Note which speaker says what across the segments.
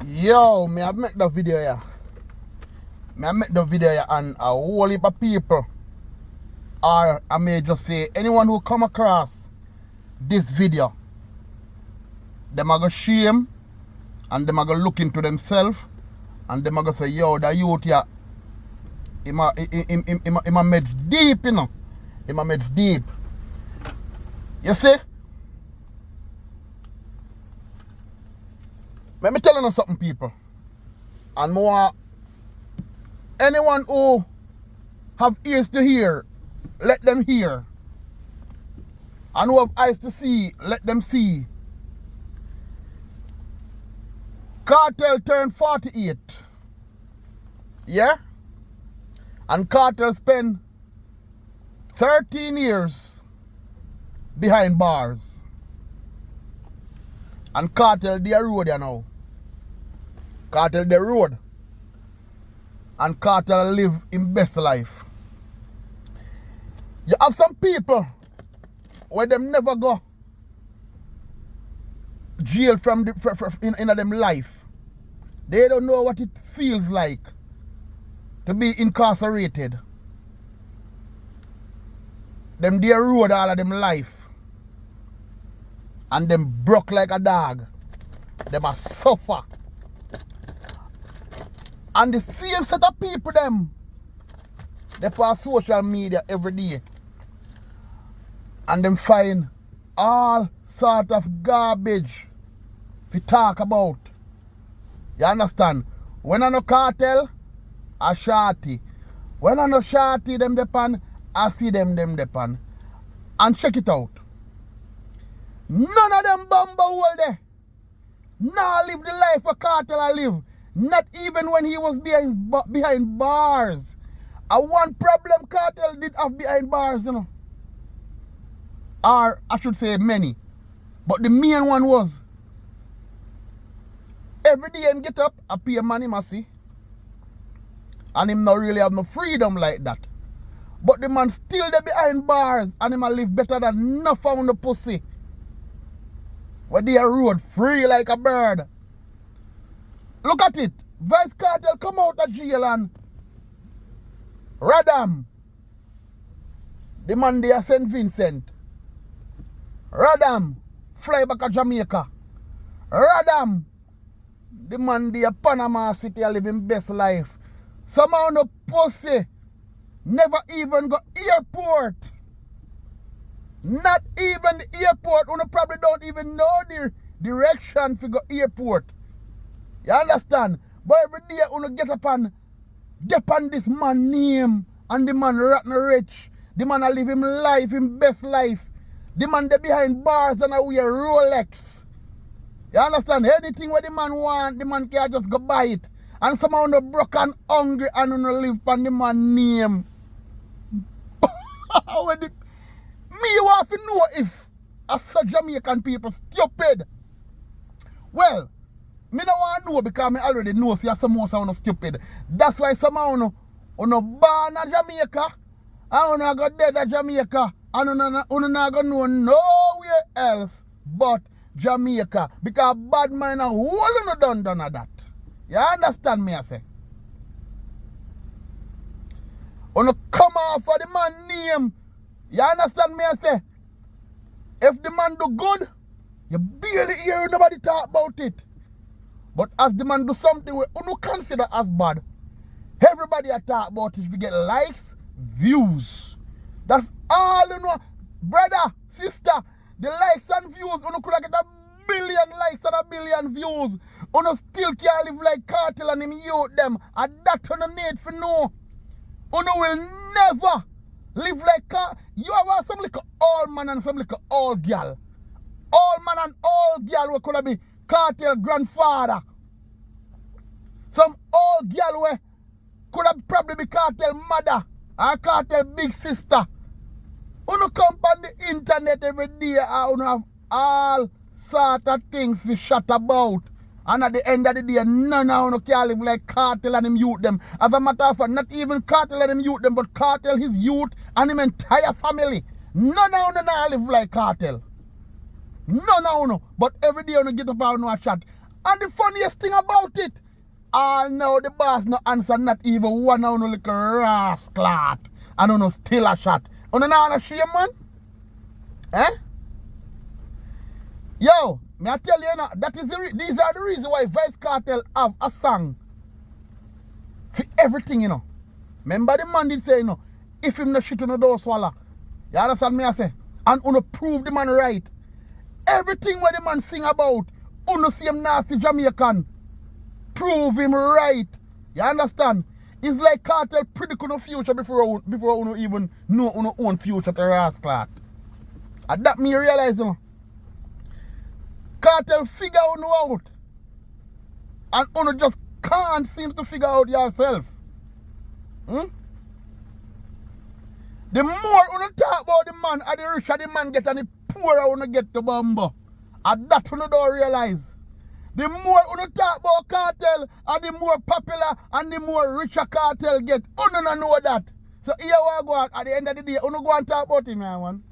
Speaker 1: Yo, me have make the video here. Me have make the video here and a whole heap of people, or I may just say anyone who come across this video, them are gonna shame and them are gonna look into themselves and them are gonna say, yo, the youth here, him a meds deep, you know. Him a meds deep. You see? Let me tell you something, people. And more, anyone who have ears to hear, let them hear. And who have eyes to see, let them see. Kartel turned 48. Yeah? And Kartel spent 13 years behind bars. And Kartel the road you now. Kartel the road. And Kartel live in best life. You have some people where them never go jail from in them life. They don't know what it feels like to be incarcerated. Them they road all of them life. And them broke like a dog. Them a suffer. And the same set of people them, they pass social media every day. And them find all sort of garbage to talk about. You understand? When I no Kartel, a shorty. When I no shorty, them depan, I see them depan. And check it out. None of them bamba hole there. Nah live the life of Kartel I live. Not even when he was behind bars. And one problem Kartel did have behind bars, you know. Or I should say many. But the main one was, every day him get up, I pay money, I see. And him not really have no freedom like that. But the man still there behind bars and him a live better than enough on the pussy. Where they road free like a bird. Look at it. Vybz Kartel come out of jail and Radam. The man there St. Vincent. Radam. Fly back to Jamaica. Radam. The man there Panama City a living best life. Somehow no pussy never even go airport. Not even the airport. You probably don't even know the direction for go airport. You understand? But every day you get up and this man name and the man rotten rich. The man a live him life, him best life. The man they behind bars and a wear Rolex. You understand? Anything where the man want, the man can just go buy it. And somehow no broke and hungry and no live on the man name. Me want to know if a such Jamaican people stupid. Well, me no want to know because me already know see some more sound stupid. That's why somehow no born in Jamaica and no go dead in Jamaica and no not go know nowhere else but Jamaica because Badmind a whole done of that. You understand me I say? Uno come off for the man name. You understand me I say? If the man do good, you barely hear nobody talk about it. But as the man do something we don't consider as bad, everybody talk about it if you get likes, views. That's all you know. Brother, sister, the likes and views, you could get 1 billion likes and 1 billion views. You still can't live like Kartel and him youth them. And that you don't need for know. You will never live like Kartel. You have some like old man and some like old girl. Old man and old girl who could be Kartel grandfather. Some old girl who could have probably be Kartel mother or Kartel big sister. You come on the internet every day and you have all sort of things to shut about. And at the end of the day, none of you can live like Kartel and him youth them. As a matter of fact, not even Kartel and him youth them, but Kartel, his youth, and him entire family. None of you live like Kartel. None of you. But every day you get up and you chat. And the funniest thing about it, now the boss no answer not even one of no little rascal. And no still a shot. No a shame, man? Eh? Yo, me I tell you, that is these are the reasons why Vybz Kartel have a song for everything, Remember the man did say, if him no shit on the door swallow. You understand me I say? And prove the man right. Everything where the man sing about, see him nasty Jamaican. Prove him right. You understand? It's like Kartel predict on the future before even know own future to rascal. And that me realize, Kartel figure out. And just can't seem to figure out yourself. The more you talk about the man, and the richer the man get and the poorer you get the bumbo. And that you don't realize. The more you talk about Kartel, and the more popular and the more richer Kartel get. You don't know that. So here we go on, at the end of the day, you don't go and talk about him, man.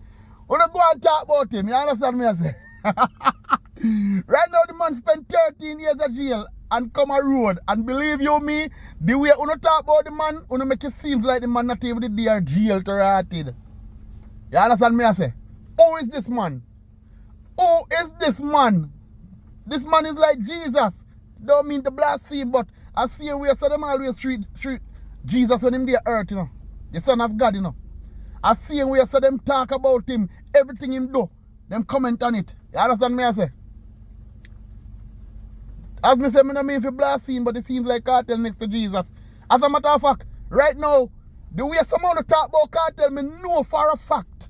Speaker 1: You don't go and talk about him. You understand me I say? Right now the man spent 13 years in jail and come a road. And believe you me, the way you talk about the man, you make it seem like the man not even the day jail to rotted. You understand me I say? Who is this man? Who is this man? This man is like Jesus. Don't mean to blaspheme, but I see him where so them always treat Jesus when him there earth, The Son of God, I see him where so them talk about him, everything him do. Them comment on it. You understand me I say? As me say, I don't mean to blaspheme, but it seems like Kartel next to Jesus. As a matter of fact, right now, the way someone talk about Kartel, me know for a fact.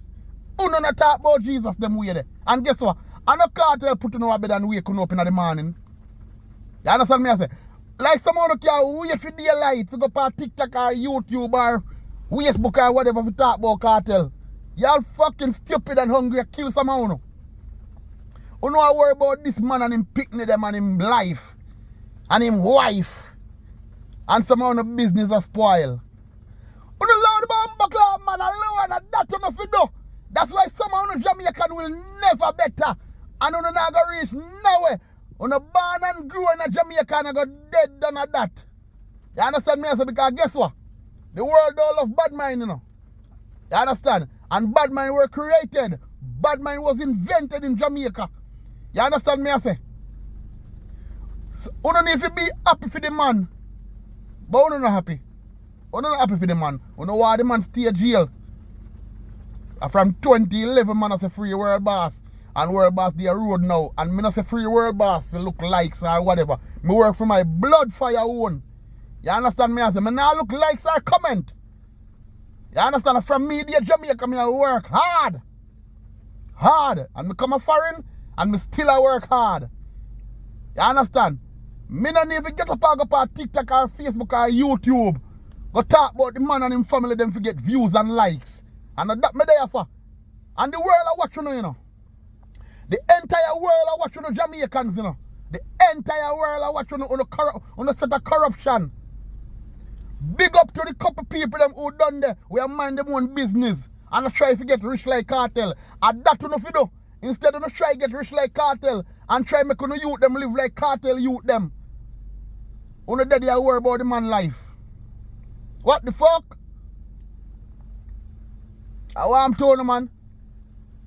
Speaker 1: Who not talk about Jesus them way there. And guess what? I know Kartel put in our bed and waking up in the morning. You understand me I say? Like someone who can wait for daylight to go for TikTok or YouTube or Facebook or whatever to talk about Kartel. Y'all fucking stupid and hungry to kill someone. You know I worry about this man and him picnic them and him life and him wife and some of the business are spoil. You know loud bumper man alone and that you know fi do. That's why some of the Jamaican will never better and you not go reach nowhere. You know born and grew in a Jamaica and go dead done at that. You understand me? Because guess what? The world all love Badmind, You understand? And Badmind were created. Badmind was invented in Jamaica. You understand me I say? So, you don't need to be happy for the man. But you not happy. You not happy for the man. You know why the man stay in jail. From 2011, man, I say free world boss. And world boss they road now. And me not say free world boss will look likes or whatever. Me work for my blood fire own. You understand me I say? Me not look likes or comment. You understand? From media Jamaica, me I work hard. Hard. And me come a foreign. And me still I work hard. You understand? Me not even get up and go on TikTok or Facebook or YouTube. Go talk about the man and him family, them forget views and likes. And that me there for. And the world are watching you, The entire world are watching Jamaicans, The entire world are watching on the set of corruption. Big up to the couple people them who done there. We are mind them own business. And try to get rich like Kartel. And that you know fi do. Instead of try to get rich like Kartel and try make you youth them live like Kartel youth them. You know daddy I worry about the man life. What the fuck? I want to know, man.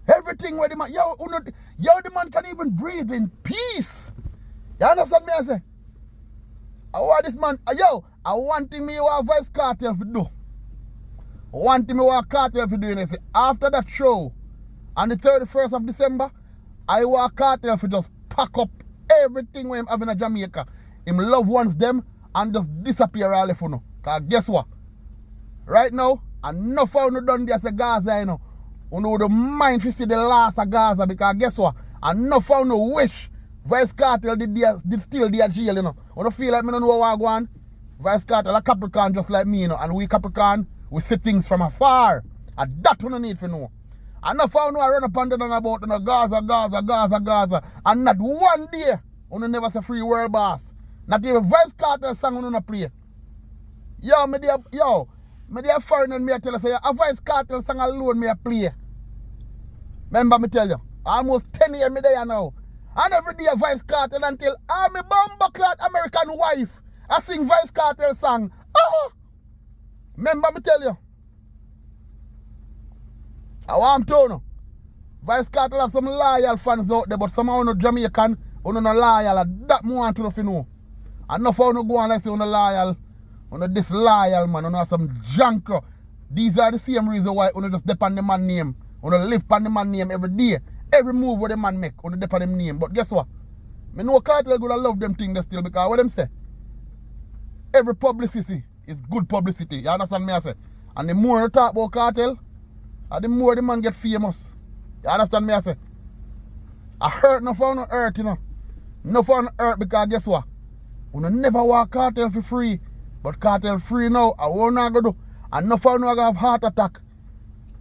Speaker 1: Everything where the man, the man can even breathe in peace. You understand me I say? I want this man, I want him me what Vybz Kartel to do. One thing I want Kartel to do, and I say, after that show, on the 31st of December, I want Kartel to just pack up everything we have in Jamaica. Him loved ones them and just disappear all for no. Because guess what? Right now, enough of you done this at Gaza, You know the mind to see the last of Gaza because guess what? Enough of you wish Vybz Kartel did still the jail, You don't feel like me don't know what I want. Vybz Kartel a Capricorn just like me, And we Capricorn, we see things from afar. And that we don't need to know. Enough of you run up and down about Gaza. And not one day, you never say free world boss. Not even Vybz Kartel song you don't play. Me there foreign and me I tell you, say, a Vybz Kartel song alone me I play. Remember me tell you, almost 10 years me there now. And every day Vybz Kartel until I'm a bomber clad American wife. I sing Vybz Kartel song. Oh! Remember me tell you. I want to know. Vybz Kartel have some loyal fans out there, but some of them Jamaican, who no loyal. That me want to know. Enough of them go on like say no loyal. No disloyal man. No some junk. These are the same reason why you just depend on the man name. You live on the man name every day. Every move what the man make, you depend on them name. But guess what? I know Kartel gonna love them things still because what them say? Every publicity is good publicity. You understand me I say? And the more you talk about Kartel, the more the man get famous. You understand me I say? I hurt no for no hurt, you know. No for no hurt because guess what? You never walk Kartel for free. But Kartel free now. I won't not go do. And no for no gonna have heart attack.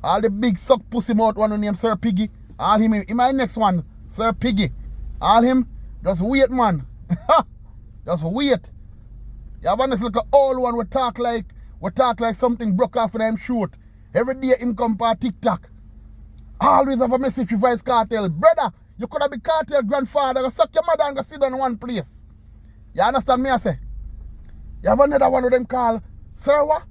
Speaker 1: All the big suck pussy mouth one named Sir Piggy. All him in my next one, Sir Piggy. All him, just wait man. Just wait. You have a nice little old one we talk like something broke off of them shoot. Every day him come for TikTok. Always have a message for Vybz Kartel. Brother, you could have been Kartel grandfather, go suck your mother and go sit down in one place. You understand me I say? You have another one of them called Sir what?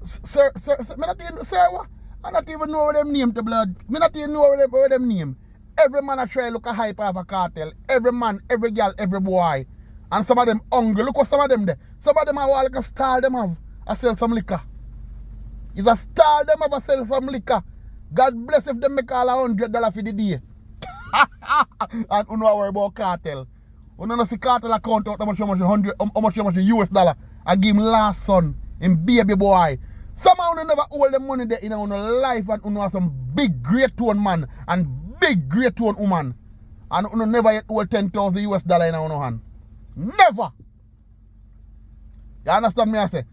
Speaker 1: Sir, me not even, Sir what? I not even know what them name to blood. Me not even know what them name. Every man I try look a hype of a Kartel. Every man, every girl, every boy. And some of them hungry. Look what some of them there. Some of them are like a stall them have. I sell some liquor. It's a stall them have a sell some liquor. God bless if them make all $100 for the day. And you know worry about Kartel. You know see Kartel account out how much US dollar. I give him last son. Him baby boy. Some of you never hold the money there in your life and you have some big great tone man and big great tone woman. And you never yet hold 10,000 US dollar in your hand. Never. You understand me I say?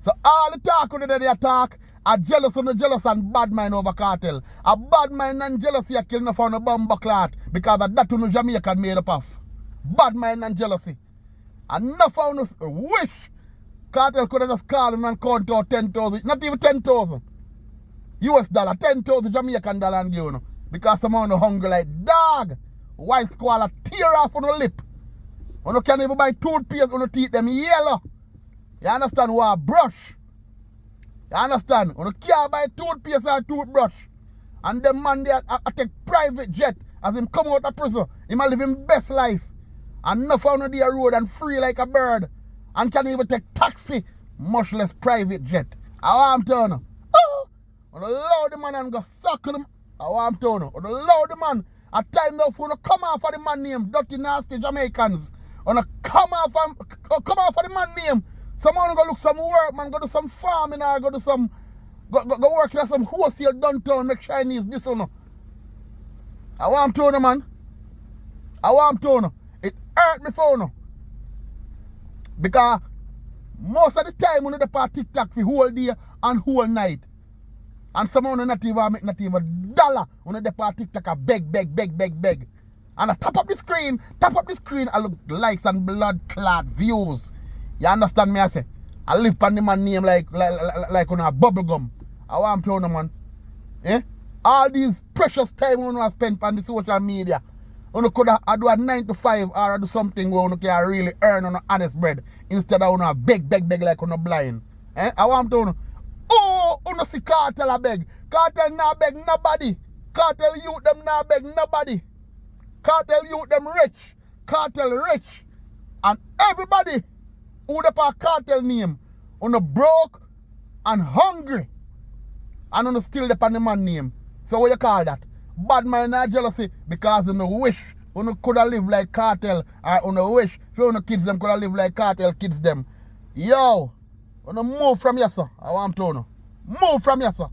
Speaker 1: So all the talk with they attack are jealous and bad mind over Kartel. A bad mind and jealousy are killing for a bomber clot because of that no Jamaican made up of. Bad mind and jealousy. And enough of us wish Kartel could have just called him and count out 10,000, not even 10,000 US dollar, 10,000 Jamaican dollar and give you. Because some of them hungry like dog. White squalor tear off on the lip. You can't even buy toothpaste on the teeth, them yellow. You understand what? Brush. You understand? You can't buy toothpaste or toothbrush. And them man they take private jet as him come out of prison. He might live his best life. And enough on the road and free like a bird. And can't even take taxi, much less private jet. I want to know. Oh, on the loud the man and go suck him. I want to know. On the loud the man. At time now for come off of the man name, dirty nasty Jamaicans. On come off of the man name. Someone go look some work, man, go do some farming or go do some go work in some wholesale downtown, make Chinese this one. I want to know, man. I want to know. It hurt me for no. Because most of the time when they part TikTok for whole day and whole night. And some of them not even dollar when they part TikTok a beg. And I top up the screen, I look likes and blood clot views. You understand me I say? I live on the man name like on a bubble gum. I want to know man. Eh? All these precious time when I spend on the social media. You could have do a 9 to 5 or I do something where you can really earn on honest bread instead of you beg like on a blind. Eh? I want to know. Oh, you see Kartel a beg. Kartel not beg nobody. Kartel youth them not beg nobody. Kartel youth them rich. Kartel rich. And everybody who the Kartel name on broke and hungry. And on still the the man name. So what you call that? Badmind and jealousy because you wish you could have lived like Kartel or you wish for your kids them could have lived like Kartel kids them. Yo, you move from here, sir. I want to know. Move from here, sir.